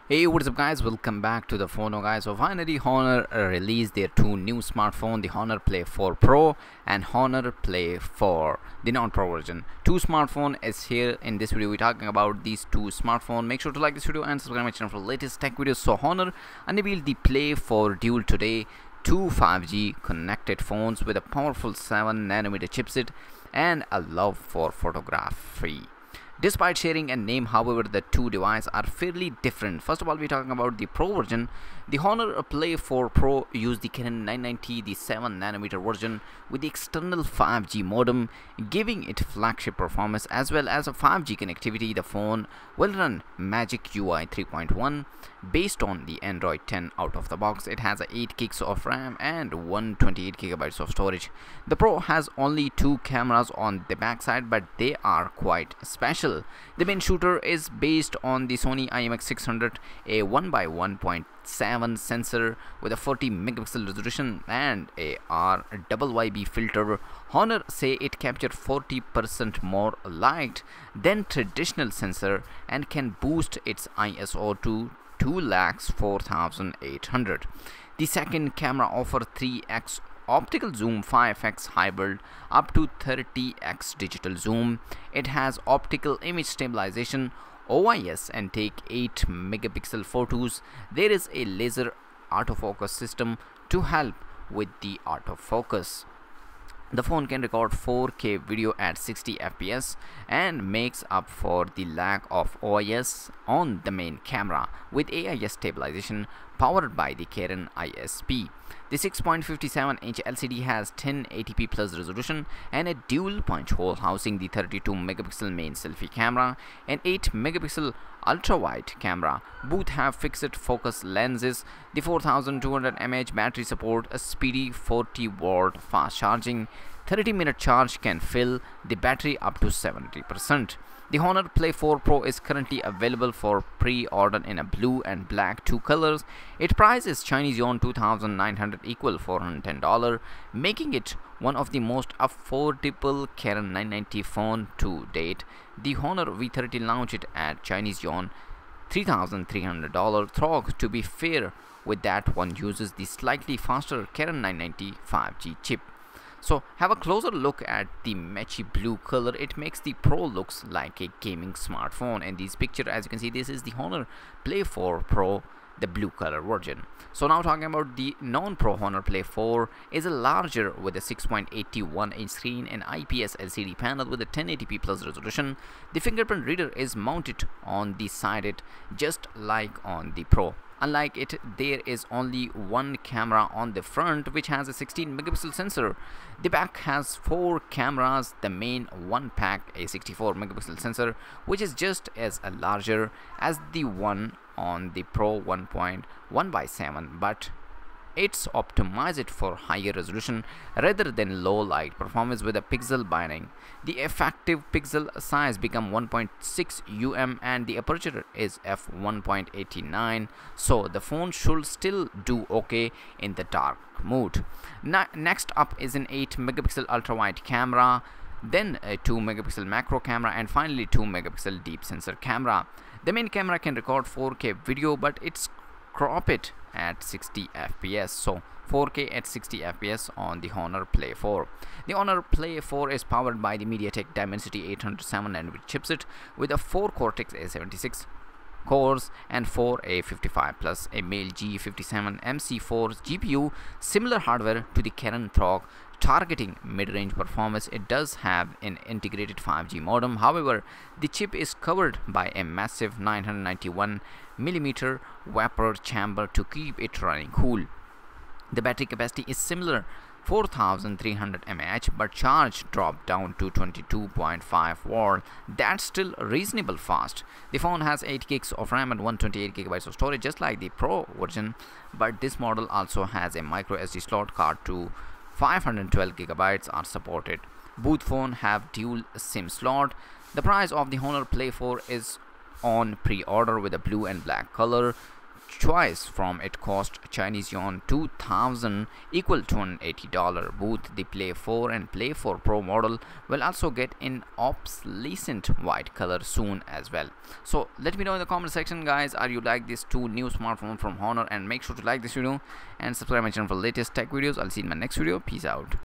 Hey, what's up guys, welcome back to the TheFonoGuy. So finally Honor released their two new smartphone, the Honor Play 4 Pro and Honor Play 4, the non-pro version. Two smartphone is here. In this video we're talking about these two smartphone. Make sure to like this video and subscribe my channel for latest tech videos. So Honor unveiled the Play 4 Dual today. Two 5G connected phones with a powerful 7nm chipset and a love for photography. Despite sharing a name, however, the two devices are fairly different. First of all, we're talking about the Pro version. The Honor Play 4 Pro used the Canon 990, the 7nm version with the external 5G modem, giving it flagship performance as well as a 5G connectivity. The phone will run Magic UI 3.1 based on the Android 10 out of the box. It has 8 gigs of RAM and 128 gigabytes of storage. The Pro has only two cameras on the backside, but they are quite special. The main shooter is based on the Sony IMX600, a 1x1.7 sensor with a 40 megapixel resolution and a RYYB filter. Honor say it captures 40% more light than traditional sensor and can boost its ISO to 2,04,800. The second camera offers 3x optical zoom, 5x hybrid, up to 30x digital zoom. It has optical image stabilization, OIS, and take 8 megapixel photos. There is a laser autofocus system to help with the autofocus. The phone can record 4K video at 60 fps and makes up for the lack of OIS on the main camera with AIS stabilization powered by the Canon ISP. The 6.57-inch LCD has 1080p plus resolution and a dual punch hole housing the 32 megapixel main selfie camera and 8 megapixel ultra wide camera. Both have fixed focus lenses. The 4200 mAh battery support a speedy 40-watt fast charging. 30-minute charge can fill the battery up to 70%. The Honor Play 4 Pro is currently available for pre-order in a blue and black two colors. Its price is Chinese yuan 2,900 equal $410, making it one of the most affordable Canon 990 phone to date. The Honor V30 launched at Chinese yuan $3,300. Though to be fair with that, one uses the slightly faster Canon 990 5G chip. So have a closer look at the matchy blue color. It makes the Pro looks like a gaming smartphone. In this picture, as you can see, this is the Honor Play 4 Pro, the blue color version. So now talking about the non-Pro Honor Play 4 is a larger with a 6.81-inch screen and IPS LCD panel with a 1080p plus resolution. The fingerprint reader is mounted on the side just like on the Pro. Unlike it, there is only one camera on the front, which has a 16 megapixel sensor. The back has 4 cameras. The main one pack a 64 megapixel sensor, which is just as larger as the one on the Pro 1.1x7, but it's optimized for higher resolution rather than low light performance with a pixel binning. The effective pixel size become 1.6 and the aperture is f1.89, so the phone should still do okay in the dark mode. Next up is an 8 megapixel ultra wide camera, then a 2 megapixel macro camera, and finally 2 megapixel deep sensor camera. The main camera can record 4K video, but it's crop it at 60 fps, so 4K at 60 fps on the Honor Play 4. The Honor Play 4 is powered by the MediaTek Dimensity 807nm chipset with a 4 Cortex A76 cores and 4 A55 plus a male G57 MC4 GPU, similar hardware to the Canon Throck, targeting mid-range performance. It does have an integrated 5G modem. However, the chip is covered by a massive 991mm vapor chamber to keep it running cool. The battery capacity is similar 4,300 mAh, but charge dropped down to 22.5 watt. That's still reasonable fast. The phone has 8 gigs of RAM and 128 gigabytes of storage, just like the Pro version, but this model also has a micro SD slot card to 512 gigabytes are supported. Both phones have dual SIM slot. The price of the Honor Play 4 is on pre-order with a blue and black color. choice from. It cost Chinese yuan 2000, equal to $180. Both the Play 4 and Play 4 Pro model will also get an obsolescent white color soon as well. So let me know in the comment section, guys, are you like these two new smartphones from Honor? And make sure to like this video and subscribe my channel for latest tech videos. I'll see you in my next video. Peace out.